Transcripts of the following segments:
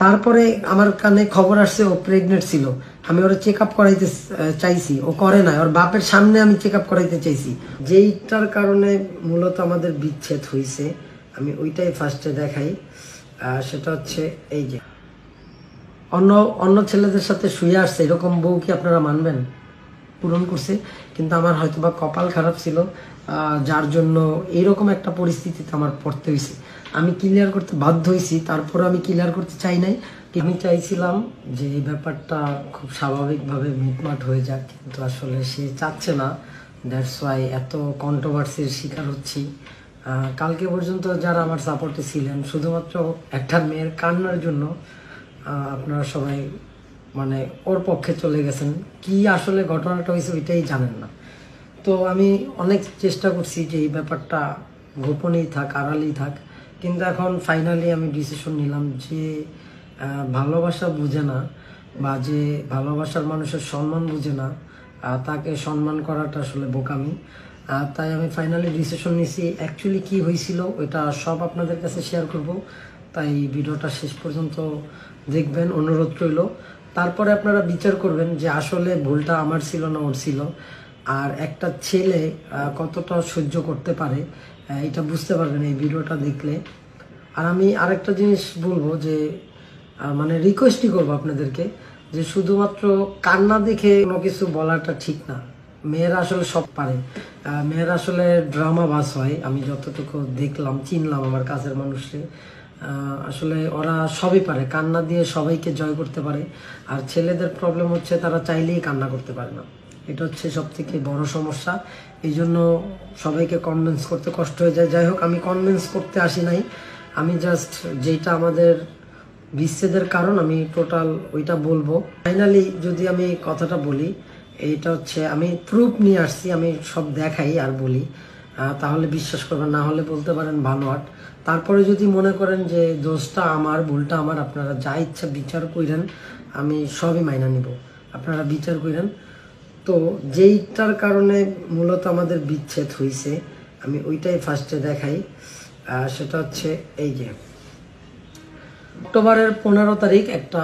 তারপরে আমার কানে খবর আসছে ও প্রেগনেন্ট ছিল। আমি ওরা চেক আপ করাইতে চাইছি, ও করে না। ওর বাপের সামনে আমি চেক আপ করাইতে চাইছি, যেইটার কারণে মূলত আমাদের বিচ্ছেদ হয়েছে। আমি ওইটাই ফার্স্টে দেখাই। সেটা হচ্ছে এই যে অন্য অন্য ছেলেদের সাথে শুয়ে আসছে, এরকম বউ কি আপনারা মানবেন? পূরণ করছে, কিন্তু আমার হয়তো বা কপাল খারাপ ছিল, যার জন্য এরকম একটা পরিস্থিতিতে আমার পড়তে হয়েছে। আমি ক্লিয়ার করতে বাধ্য হয়েছি, তারপরে আমি ক্লিয়ার করতে চাই নাই। আমি চাইছিলাম যে এই ব্যাপারটা খুব স্বাভাবিকভাবে মিটমাট হয়ে যাক, কিন্তু আসলে সে চাচ্ছে না। দ্যাটস ওয়াই এত কন্ট্রোভার্সির শিকার হচ্ছি। কালকে পর্যন্ত যারা আমার সাপোর্টে ছিলেন, শুধুমাত্র একটা মেয়ের কান্নার জন্য আপনারা সবাই মানে ওর পক্ষে চলে গেছেন। কি আসলে ঘটনাটা হয়েছে ওইটাই জানেন না। তো আমি অনেক চেষ্টা করছি যে এই ব্যাপারটা গোপনেই থাক, আড়ালেই থাক, কিন্তু এখন ফাইনালি আমি ডিসিশন নিলাম যে ভালোবাসা বুঝে না, বা যে ভালোবাসার মানুষের সম্মান বুঝে না, তাকে সম্মান করাটা আসলে বোকামি। তাই আমি ফাইনালি ডিসিশন নিয়েছি। অ্যাকচুয়ালি কি হয়েছিল ওইটা সব আপনাদের কাছে শেয়ার করব, তাই ভিডিওটা শেষ পর্যন্ত দেখবেন, অনুরোধ রইল। তারপরে আপনারা বিচার করবেন যে আসলে ভুলটা আমার ছিল না ওর ছিল, আর একটা ছেলে কতটা সহ্য করতে পারে এটা বুঝতে পারবেন এই ভিডিওটা দেখলে। আর আমি আরেকটা জিনিস বলবো যে মানে রিকোয়েস্টই করবো আপনাদেরকে, যে শুধুমাত্র কান্না দেখে কোনো কিছু বলাটা ঠিক না। মেয়েরা আসলে সব পারে, মেয়েরা আসলে ড্রামা বাস হয়। আমি যতটুকু দেখলাম, চিনলাম আমার কাছের মানুষকে, আসলে ওরা সবই পারে, কান্না দিয়ে সবাইকে জয় করতে পারে। আর ছেলেদের প্রবলেম হচ্ছে তারা চাইলেই কান্না করতে পারে না, এটা হচ্ছে সব থেকে বড় সমস্যা। এই জন্য সবাইকে কনভিন্স করতে কষ্ট হয়ে যায়। যাই হোক, আমি কনভিন্স করতে আসি নাই, আমি জাস্ট যেটা আমাদের বিচ্ছেদের কারণ আমি টোটাল ওইটা বলবো। ফাইনালি যদি আমি কথাটা বলি, এইটা হচ্ছে আমি প্রুফ নিয়ে আসছি, আমি সব দেখাই আর বলি, তাহলে বিশ্বাস করবেন, না হলে বলতে পারেন ভানোয়াট। তারপরে যদি মনে করেন যে দোষটা আমার, ভুলটা আমার, আপনারা যা ইচ্ছা বিচার কইরেন, আমি সবই মাইনা নিব, আপনারা বিচার কইরেন। তো যেইটার কারণে মূলত আমাদের বিচ্ছেদ হয়েছে আমি ওইটাই ফার্স্টে দেখাই। সেটা হচ্ছে এই যে অক্টোবরের 15 তারিখ একটা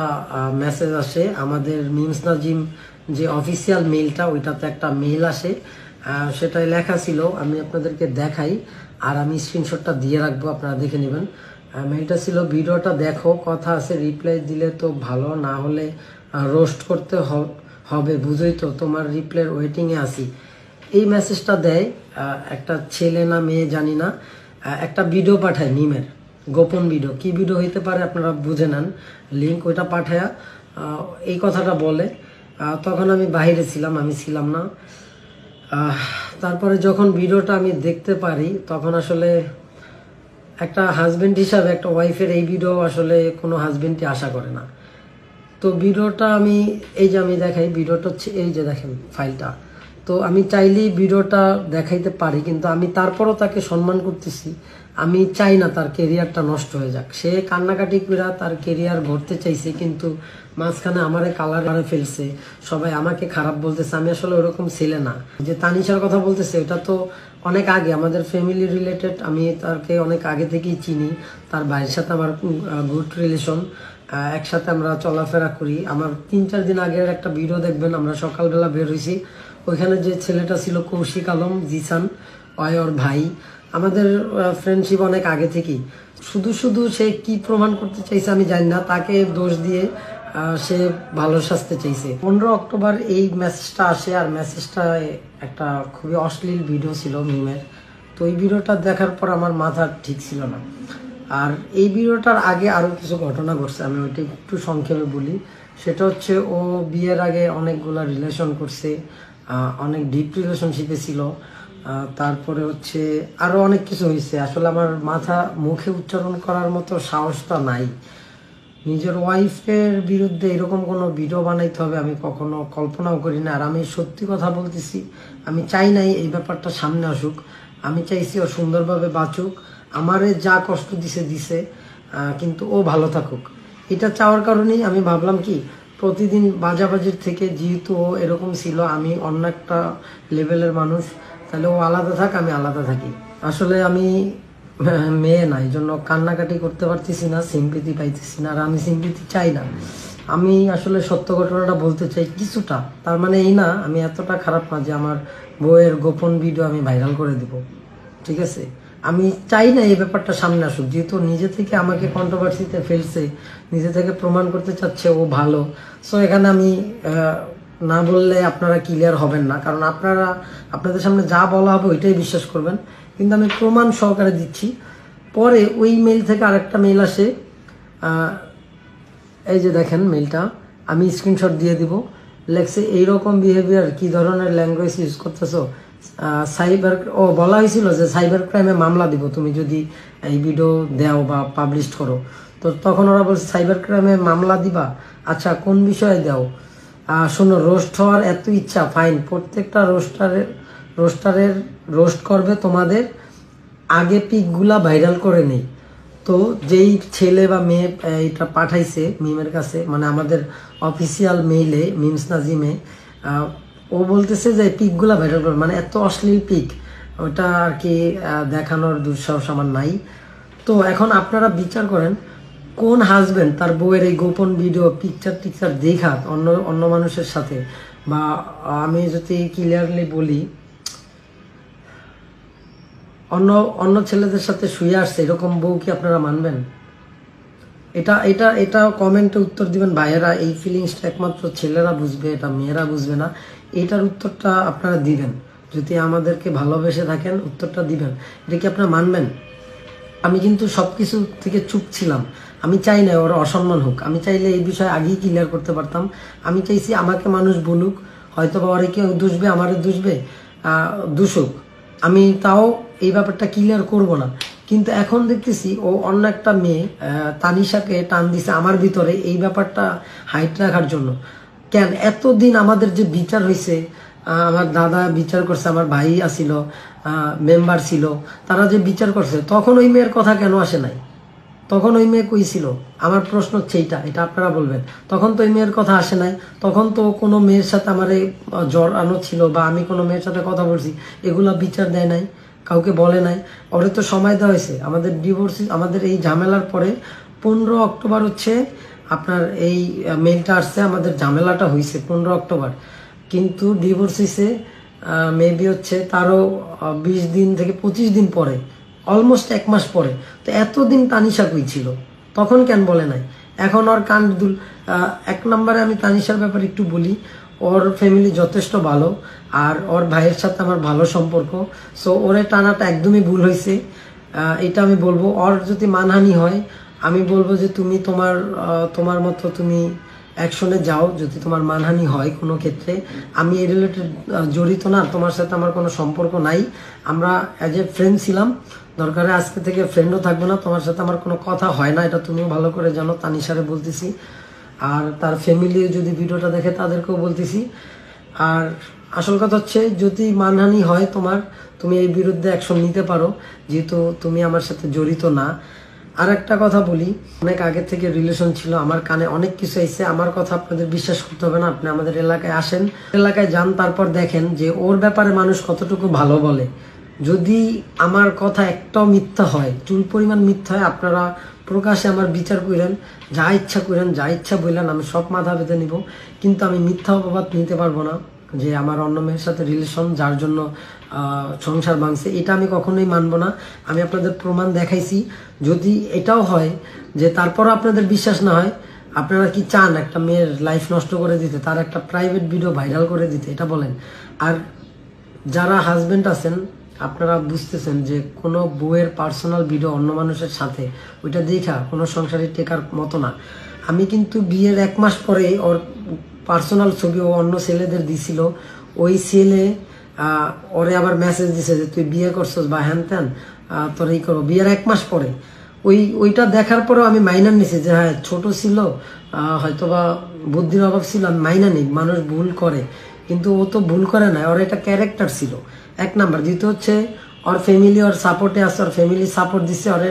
মেসেজ আসে আমাদের মিমস নাজিম যে অফিসিয়াল মেইলটা, ওইটাতে একটা মেইল আসে, সেটাই লেখা ছিল, আমি আপনাদেরকে দেখাই আর আমি স্ক্রিনশটটা দিয়ে রাখবো, আপনারা দেখে নেবেন। মেইলটা ছিল, ভিডিওটা দেখো, কথা আছে, রিপ্লাই দিলে তো ভালো, না হলে রোস্ট করতে হবে, বুঝোই তো, তোমার রিপ্লাইয়ের ওয়েটিংয়ে আসি। এই মেসেজটা দেয় একটা ছেলে না মেয়ে জানি না, একটা ভিডিও পাঠায় মিমের, গোপন ভিডিও, কি ভিডিও হইতে পারে আপনারা বুঝে নেন, লিঙ্ক ওইটা পাঠায়া এই কথাটা বলে। তখন আমি বাইরে ছিলাম, আমি ছিলাম না। তারপরে যখন ভিডিওটা আমি দেখতে পারি, তখন আসলে একটা হাজবেন্ড হিসাবে একটা ওয়াইফের এই ভিডিও আসলে কোনো হাজবেন্ডই আশা করে না। তো ভিডিওটা আমি এই যে আমি দেখাই, ভিডিওটা হচ্ছে এই যে দেখেন ফাইলটা। তো আমি চাইলেই ভিডিওটা দেখাইতে পারি, কিন্তু আমি তারপরও তাকে সম্মান করতেছি। আমি চাই না তার কেরিয়ারটা নষ্ট হয়ে যাক। সে কান্নাকাটি করে তার কেরিয়ার গড়তে চাইছে, কিন্তু মাঝখানে আমারে কালার মারে ফেলছে, সবাই আমাকে খারাপ বলতেছে। আমি আসলে ওরকম ছেলে না। যে তানিশার কথা বলতেছে, এটা তো অনেক আগে আমাদের ফ্যামিলি রিলেটেড, আমি তাকে অনেক আগে থেকেই চিনি। তার ভাইয়ের সাথে আমার গুড রিলেশন, একসাথে আমরা চলাফেরা করি। আমার 3-4 দিন আগের একটা ভিডিও দেখবেন, আমরা সকালবেলা বের হয়েছি, ওইখানে যে ছেলেটা ছিল কৌশিক আলম জিসান, ওর ভাই। আমাদের ফ্রেন্ডশিপ অনেক আগে থেকেই। শুধু শুধু সে কি প্রমাণ করতে চাইছে আমি জানি না, তাকে দোষ দিয়ে সে ভালো সাজতে চাইছে। 15 অক্টোবর এই মেসেজটা আসে, আর মেসেজটা একটা খুবই অশ্লীল ভিডিও ছিল মিমের। তো এই ভিডিওটা দেখার পর আমার মাথা ঠিক ছিল না। আর এই ভিডিওটার আগে আরও কিছু ঘটনা ঘটছে, আমি ওইটা একটু সংক্ষেপে বলি। সেটা হচ্ছে ও বিয়ের আগে অনেকগুলা রিলেশন করছে, অনেক ডিপ রিলেশনশিপে ছিল। তারপরে হচ্ছে আরও অনেক কিছু হয়েছে, আসলে আমার মাথা মুখে উচ্চারণ করার মতো সাহসটা নাই। নিজের ওয়াইফের বিরুদ্ধে এরকম কোনো ভিডিও বানাইতে হবে আমি কখনো কল্পনাও করি না। আর আমি সত্যি কথা বলতেছি, আমি চাই নাই এই ব্যাপারটা সামনে আসুক। আমি চাইছি ও সুন্দরভাবে বাঁচুক, আমারে যা কষ্ট দিছে দিছে, কিন্তু ও ভালো থাকুক। এটা চাওয়ার কারণেই আমি ভাবলাম কি, প্রতিদিন বাজাবাজির থেকে যেহেতু ও এরকম ছিল, আমি অন্য একটা লেভেলের মানুষ, তাহলে ও আলাদা থাক, আমি আলাদা থাকি। আসলে আমি মেয়ে না, এই জন্য কান্নাকাটি করতে পারতেছি না, সিম্পিতি পাইতেছি না। আর আমি সিম্পিতি চাই না, আমি আসলে সত্য ঘটনাটা বলতে চাই কিছুটা। তার মানে এই না আমি এতটা খারাপ না যে আমার বউয়ের গোপন ভিডিও আমি ভাইরাল করে দিব, ঠিক আছে? আমি চাই না এই ব্যাপারটা সামনে আসুক, যেহেতু নিজে থেকে আমাকে কন্ট্রোভার্সিতে ফেলছে, নিজে থেকে প্রমাণ করতে চাচ্ছে ও ভালো। সো এখানে আমি না বললে আপনারা ক্লিয়ার হবেন না, কারণ আপনাদের সামনে যা বলা হবে ওইটাই বিশ্বাস করবেন। কিন্তু আমি প্রমাণ সহকারে দিচ্ছি। পরে ওই মেইল থেকে আরেকটা মেইল আসে, এই যে দেখেন মেইলটা, আমি স্ক্রিনশট দিয়ে দিব। লেখছে এইরকম বিহেভিয়ার, কি ধরনের ল্যাঙ্গুয়েজ ইউজ করতেছো, সাইবার, বলা হয়েছিল যে সাইবার ক্রাইমে মামলা দিব তুমি যদি এই ভিডিও দাও বা পাবলিশ করো। তো তখন ওরা বলছে সাইবার ক্রাইমে মামলা দিবা, আচ্ছা কোন বিষয়ে দাও? শোনো, রোস্ট হওয়ার এত ইচ্ছা, ফাইন, প্রত্যেকটা রোস্টারের রোস্ট করবে তোমাদের, আগে পিকগুলা ভাইরাল করে নেই। তো যেই ছেলে বা মেয়ে এটা পাঠাইছে মিমের কাছে, মানে আমাদের অফিসিয়াল মেইলে মিমস নাজিমে, ও বলতেছে যে পিকগুলা ভাইরাল করে, মানে এত অশ্লীল পিক, ওটা আর কি দেখানোর দুঃসাহস আমার নাই। তো এখন আপনারা বিচার করেন, কোন হাজবেন্ড তার বউয়ের এই গোপন ভিডিও পিকচার দেখা অন্য মানুষের সাথে, বা আমি যদি ক্লিয়ারলি বলি অন্য ছেলেদের সাথে শুয়ে আসছে, এরকম বউ কি আপনারা মানবেন? এটা কমেন্টে উত্তর দিবেন ভাইয়েরা। এই ফিলিংসটা একমাত্র ছেলেরা বুঝবে, এটা মেয়েরা বুঝবে না। এটার উত্তরটা আপনারা দিবেন, যদি আমাদেরকে ভালোবেসে থাকেন উত্তরটা দিবেন। এটা কি আপনারা মানবেন? আমি কিন্তু সবকিছু থেকে চুপ ছিলাম। আমি চাই না ওরা অসম্মান হোক, আমি চাইলে এই বিষয়ে আগেই ক্লিয়ার করতে পারতাম। আমি চাইছি আমাকে মানুষ বলুক, হয়তো বা ওরা কেউ দুষবে, আমারে দুষবে, দুষুক, আমি তাও এই ব্যাপারটা ক্লিয়ার করব না। কিন্তু এখন দেখতেছি ও অন্য একটা মেয়ে তানিশাকে টান দিছে আমার ভিতরে এই ব্যাপারটা হাইট রাখার জন্য। কেন এতদিন আমাদের যে বিচার হয়েছে, আমার দাদা বিচার করছে, আমার ভাই আসিল, মেম্বার ছিল, তারা যে বিচার করছে, তখন ওই মেয়ের কথা কেন আসে নাই? তখন ওই মেয়ে কই ছিল? আমার প্রশ্ন হচ্ছে এটা আপনারা বলবেন। তখন তো ওই মেয়ের কথা আসে নাই, তখন তো কোনো মেয়ের সাথে আমার জড়ানো ছিল, বা আমি কোনো মেয়ের সাথে কথা বলছি, এগুলা বিচার দেয় নাই, কাউকে বলে নাই। ওরে তো সময় দেওয়া হয়েছে। আমাদের ডিভোর্স, আমাদের এই ঝামেলার পরে 15 অক্টোবর হচ্ছে আপনার এই মেলটা আসছে, আমাদের ঝামেলাটা হয়েছে 15 অক্টোবর, কিন্তু ডিভোর্স হয়েছে মেবি হচ্ছে তারও 20 দিন থেকে 25 দিন পরে, অলমোস্ট 1 মাস পরে। তো এতদিন তানিশা কই ছিল? তখন কেন বলে নাই? এখন ওর কান দুল। 1 নম্বরে আমি তানিশার ব্যাপারে একটু বলি, ওর ফ্যামিলি যথেষ্ট ভালো, আর ওর ভাইয়ের সাথে আমার ভালো সম্পর্ক। সো ওরে টানাটা একদমই ভুল হয়েছে, এটা আমি বলবো। ওর যদি মানহানি হয়, আমি বলবো যে তুমি তোমার মতো তুমি অ্যাকশনে যাও, যদি তোমার মানহানি হয় কোনো ক্ষেত্রে। আমি এই রিলেটেড জড়িত না, তোমার সাথে আমার কোনো সম্পর্ক নাই। আমরা অ্যাজ এ ফ্রেন্ড ছিলাম, দরকারে আজকে থেকে ফ্রেন্ডও থাকবো না। তোমার সাথে আমার কোনো কথা হয় না, এটা তুমিও ভালো করে জানো, তানিশারে বলতেছি। আর তার ফ্যামিলি যদি ভিডিওটা দেখে তাদেরকেও বলতেছি। আর আসল কথা হচ্ছে, যদি মানহানি হয় তোমার, তুমি এই বিরুদ্ধে অ্যাকশন নিতে পারো, যেহেতু তুমি আমার সাথে জড়িত না। আর একটা কথা বলি, অনেক আগে থেকে রিলেশন ছিল, আমার কানে অনেক কিছু এসেছে। আমার কথা আপনাদের বিশ্বাস করতে হবে না, আপনি আমাদের এলাকায় আসেন, এলাকায় যান, তারপর দেখেন যে ওর ব্যাপারে মানুষ কতটুকু ভালো বলে। যদি আমার কথা একটাও মিথ্যা হয়, চুল পরিমাণ মিথ্যা হয়, আপনারা প্রকাশে আমার বিচার করেন, যা ইচ্ছা করেন, যা ইচ্ছা বললেন, আমি সব মাথা পেতে নিব। কিন্তু আমি মিথ্যা অপবাদ নিতে পারবো না যে আমার অন্য মেয়ের সাথে রিলেশন, যার জন্য সংসার ভাঙছে, এটা আমি কখনোই মানবো না। আমি আপনাদের প্রমাণ দেখাইছি। যদি এটাও হয় যে তারপরও আপনাদের বিশ্বাস না হয়, আপনারা কি চান একটা মেয়ের লাইফ নষ্ট করে দিতে, তার একটা প্রাইভেট ভিডিও ভাইরাল করে দিতে? এটা বলেন। আর যারা হাজবেন্ড আছেন, আপনারা বুঝতেছেন যে কোনো বউয়ের পার্সোনাল ভিডিও অন্য মানুষের সাথে, ওইটা দেখা কোনো সংসারে টেকার মতো না। আমি কিন্তু বিয়ের 1 মাস পরে ওর পার্সোনাল ছবি ও অন্য ছেলেদের দিছিল। ওই ছেলে ওরে আবার মেসেজ দিছে যে তুই বিয়ে করছস বা হ্যান ত্যান, তোর এই করো। বিয়ের 1 মাস পরে ওইটা দেখার পরেও আমি মাইনার নিছি যে হ্যাঁ ছোট ছিল, হয়তোবা বুদ্ধির অভাব ছিল, আমি মাইনা নিই, মানুষ ভুল করে। কিন্তু ও তো ভুল করে না, ওর একটা ক্যারেক্টার ছিল 1 নাম্বার। দ্বিতীয় হচ্ছে ওর ফ্যামিলি ওর সাপোর্টে আছে, ওর ফ্যামিলি সাপোর্ট দিচ্ছে, ওর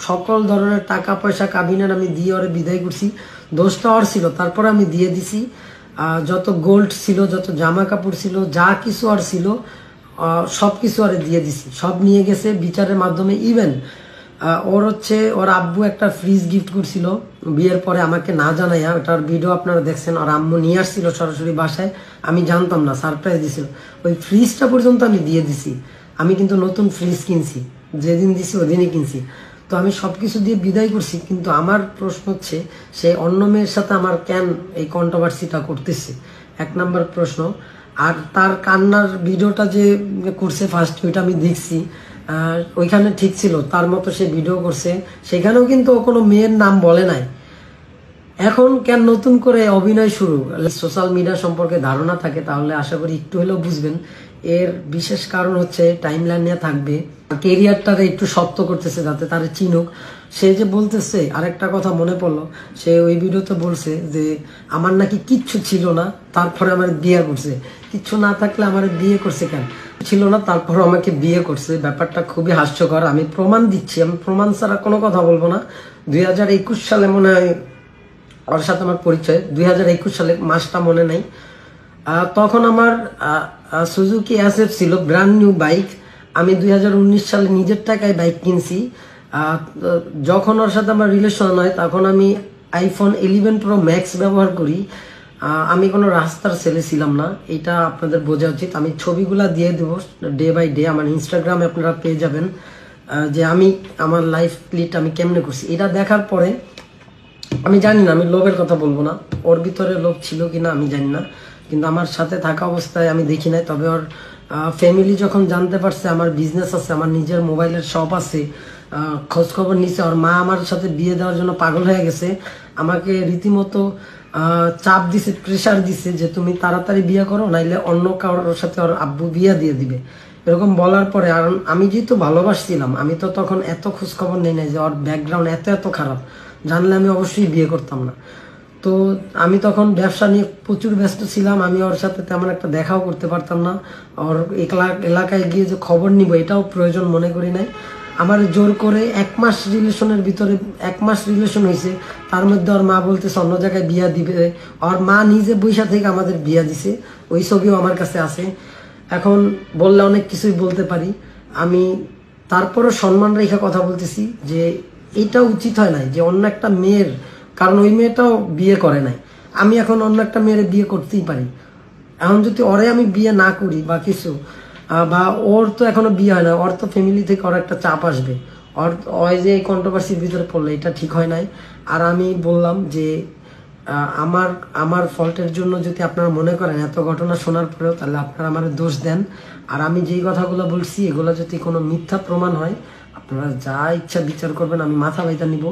সকল ধরনের টাকা পয়সা কাবিনের আমি দিয়ে ওরে বিদায় করছি। দোষটা ওর ছিল, তারপরে আমি দিয়ে দিছি। যত গোল্ড ছিল, যত জামা কাপড় ছিল, যা কিছু ওর ছিল, সব কিছু আরে দিয়ে দিছি, সব নিয়ে গেছে বিচারের মাধ্যমে। ইভেন ওর আব্বু একটা ফ্রিজ গিফট করছিল বিয়ের পরে আমাকে না জানাইয়া, ওটার ভিডিও আপনারা দেখছেন। আর আম্মু নিয়ে আসছিল সরাসরি বাসায়, আমি জানতাম না, সারপ্রাইজ দিছিল। ওই ফ্রিজটা পর্যন্ত আমি দিয়ে দিছি। আমি কিন্তু নতুন ফ্রিজ কিনছি, যেদিন দিছি ওদিনই কিনছি। তো আমি সবকিছু দিয়ে বিদায় করছি। কিন্তু আমার প্রশ্ন হচ্ছে, সে অন্য মেয়ের সাথে আমার কেন এই কন্ট্রোভার্সিটা করতেছে, 1 নাম্বার প্রশ্ন। আর তার কান্নার ভিডিওটা যে করছে ফার্স্ট, ওইটা আমি দেখছি, ওইখানে ঠিক ছিল, তার মতো সে ভিডিও করছে, সেখানেও কিন্তু ও কোনো মেয়ের নাম বলে নাই। এখন কেন নতুন করে অভিনয় শুরু? সোশ্যাল মিডিয়া সম্পর্কে ধারণা থাকে তাহলে আশা করি একটু হলেও বুঝবেন। এর বিশেষ কারণ হচ্ছে টাইমলাইন নিয়ে থাকবে, কেরিয়ারটারে একটু শক্ত করতেছে যাতে তারে চিনুক। সে যে বলতেছে, আরেকটা কথা মনে পড়লো, সে ওই ভিডিওতে বলছে যে আমার নাকি কিচ্ছু ছিল না, তারপরে আমার বিয়ে করছে। কিচ্ছু না থাকলে আমার বিয়ে করছে কেন? ছিল না, তারপর আমাকে বিয়ে করছে। ব্যাপারটা খুবই হাস্যকর। আমি প্রমাণ দিচ্ছি, আমি প্রমাণ ছাড়া কোনো কথা বলবো না। 2021 সালে মনে হয় ওর সাথে আমার পরিচয়, 2021 সালে, মাসটা মনে নাই। তখন আমার সুজুকি এসএফ ছিল, ব্র্যান্ড নিউ বাইক। আমি 2019 সালে নিজের টাকায় বাইক কিনছি। যখন ওর সাথে আমার রিলেশন হয় তখন আমি আইফোন 11 প্রো ম্যাক্স ব্যবহার করি। আমি কোনো রাস্তার ছেলে ছিলাম না, এটা আপনাদের বোঝা উচিত। আমি ছবিগুলা দিয়ে দেবো ডে বাই ডে, আমার ইনস্টাগ্রামে আপনারা পেয়ে যাবেন যে আমি আমার লাইফ ক্লিট আমি কেমনে করছি। এটা দেখার পরে আমি জানি না, আমি লোভের কথা বলবো না, ওর ভিতরে লোভ ছিল কিনা আমি জানি না, কিন্তু আমার সাথে থাকা অবস্থায় আমি দেখি নাই। তবে ওর ফ্যামিলি যখন জানতে পারছে আমার বিজনেস আছে, আমার নিজের মোবাইলের শপ আছে, খোঁজ খবর নিছে, ওর মা আমার সাথে বিয়ে দেওয়ার জন্য পাগল হয়ে গেছে। আমাকে রীতিমতো চাপ দিছে, প্রেশার দিছে যে তুমি তাড়াতাড়ি বিয়ে করো, নাইলে অন্য কারোর সাথে ওর আব্বু বিয়ে দিয়ে দিবে। এরকম বলার পরে, আর আমি যেহেতু ভালোবাসছিলাম, আমি তো তখন এত খোঁজ খবর নেই নাই যে ওর ব্যাকগ্রাউন্ড এত খারাপ, জানলে আমি অবশ্যই বিয়ে করতাম না। তো আমি তখন ব্যবসা নিয়ে প্রচুর ব্যস্ত ছিলাম, আমি ওর সাথে তেমন একটা দেখাও করতে পারতাম না। ওর এলাকায় গিয়ে যে খবর নিব এটাও প্রয়োজন মনে করি নাই। আমার জোর করে 1 মাস রিলেশনের ভিতরে, 1 মাস রিলেশন হয়েছে, তার মধ্যে ওর মা বলতেছে অন্য জায়গায় বিয়া দিবে। ওর মা নিজে বৈশা থেকে আমাদের বিয়া দিছে, ওই ছবিও আমার কাছে আছে। এখন বললে অনেক কিছুই বলতে পারি আমি, তারপরও সম্মান রেখে কথা বলতেছি যে এটা উচিত হয় নাই যে অন্য একটা মেয়ের, কারণ ওই মেয়েটাও বিয়ে করে নাই, আমি এখন অন্য একটা মেয়ের বিয়ে করতেই পারি। এখন যদি ওরে আমি বিয়ে না করি বা কিছু, বা ওর তো এখনো বিয়ে হয় না, ওর তো ফ্যামিলি থেকে ওর একটা চাপ আসবে, ওই যে এই কন্ট্রোভার্সির ভিতরে পড়লে এটা ঠিক হয় নাই। আর আমি বললাম যে আমার ফল্টের জন্য যদি আপনারা মনে করেন এত ঘটনা শোনার পরেও, তাহলে আপনারা আমার দোষ দেন। আর আমি যেই কথাগুলো বলছি এগুলো যদি কোনো মিথ্যা প্রমাণ হয়, আপনারা যা ইচ্ছা বিচার করবেন, আমি মাথা বাইতা নিব।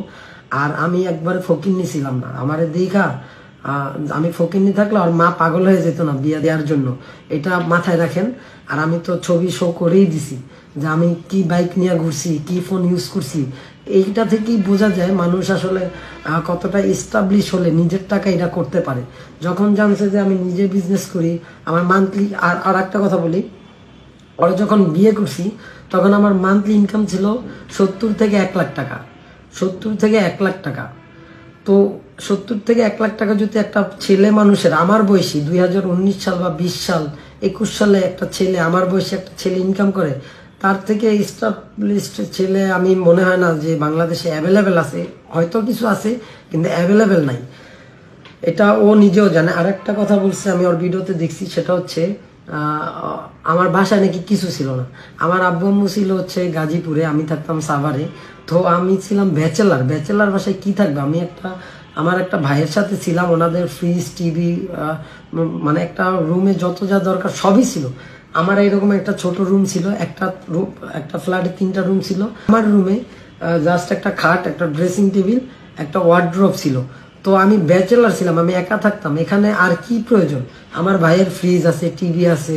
আর আমি একবারে ফকিন্নি ছিলাম না, আমারে দেখা আমি ফকিন্নি থাকলে আর মা পাগল হয়ে যেত না বিয়ে দেওয়ার জন্য, এটা মাথায় রাখেন। আর আমি তো ছবি শো করেই দিছি যে আমি কি বাইক নিয়ে ঘুরছি, কি ফোন ইউজ করছি। এইটা থেকেই বোঝা যায় মানুষ আসলে কতটা এস্টাবলিশ হলে নিজের টাকা এটা করতে পারে। যখন জানছে যে আমি নিজে বিজনেস করি, আমার মান্থলি, আর একটা কথা বলি, ওরা যখন বিয়ে করছি তখন আমার মান্থলি ইনকাম ছিল 70 থেকে 1 লাখ টাকা, 70 থেকে 1 লাখ টাকা। তো 70 থেকে 1 লাখ টাকা যদি একটা ছেলে মানুষের, আমার বয়সী 2019 সাল বা 20 সাল 21 সালে একটা ছেলে, আমার বয়সী একটা ছেলে ইনকাম করে, তার থেকে এস্টাবলিশড ছেলে আমি মনে হয় না যে বাংলাদেশে অ্যাভেলেবেল আছে। হয়তো কিছু আছে কিন্তু অ্যাভেলেবেল নাই, এটা ও নিজেও জানে। আর একটা কথা বলছে, আমি ওর ভিডিওতে দেখছি, সেটা হচ্ছে আমার বাসায় নাকি কিছু ছিল না। আমার আব্বু আম্মু ছিল হচ্ছে গাজীপুরে, আমি থাকতাম সাভারে। তো আমি ছিলাম ব্যাচেলার বাসায় কি থাকবে। আমি আমার একটা ভাইয়ের সাথে ছিলাম, ওনাদের ফ্রিজ, টিভি, মানে একটা রুমে যত যা দরকার সবই ছিল। আমার এইরকম একটা ছোট রুম ছিল, একটা ফ্ল্যাটে 3টা রুম ছিল। আমার রুমে জাস্ট একটা খাট, একটা ড্রেসিং টেবিল, একটা ওয়ার্ড্রোব ছিল। তো আমি ব্যাচেলার ছিলাম, আমি একা থাকতাম, এখানে আর কি প্রয়োজন। আমার ভাইয়ের ফ্রিজ আছে, টিভি আছে,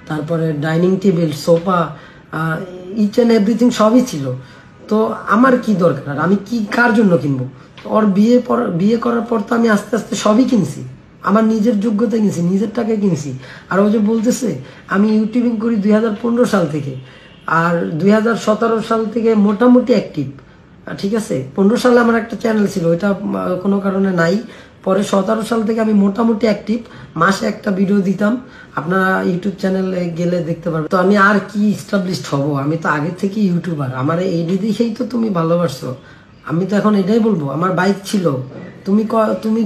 তারপরে dining table, sofa, each and everything সবই ছিল। তো আমার কি দরকার, আর আমি কি কার জন্য কিনবো। ওর বিয়ে করার পর তো আমি আস্তে আস্তে সবই কিনছি, আমার নিজের যোগ্যতা কিনছি, নিজের টাকায় কিনছি। আর ও যে বলতেছে আমি ইউটিউবিং করি 2015 সাল থেকে, আর 2017 সাল থেকে মোটামুটি অ্যাক্টিভ। ঠিক আছে, 15 সালে আমার একটা চ্যানেল ছিল, ওইটা কোনো কারণে নাই। পরে 17 সাল থেকে আমি মোটামুটি অ্যাক্টিভ, মাসে একটা ভিডিও দিতাম, আপনারা ইউটিউব চ্যানেলে গেলে দেখতে পারবেন। তো আমি আর কি এস্টাবলিশড হব, আমি তো আগে থেকে ইউটিউবার, আমার এই দেখেই তো তুমি ভালোবাসছো। আমি তো এখন এটাই বলবো, আমার বাইক ছিল, তুমি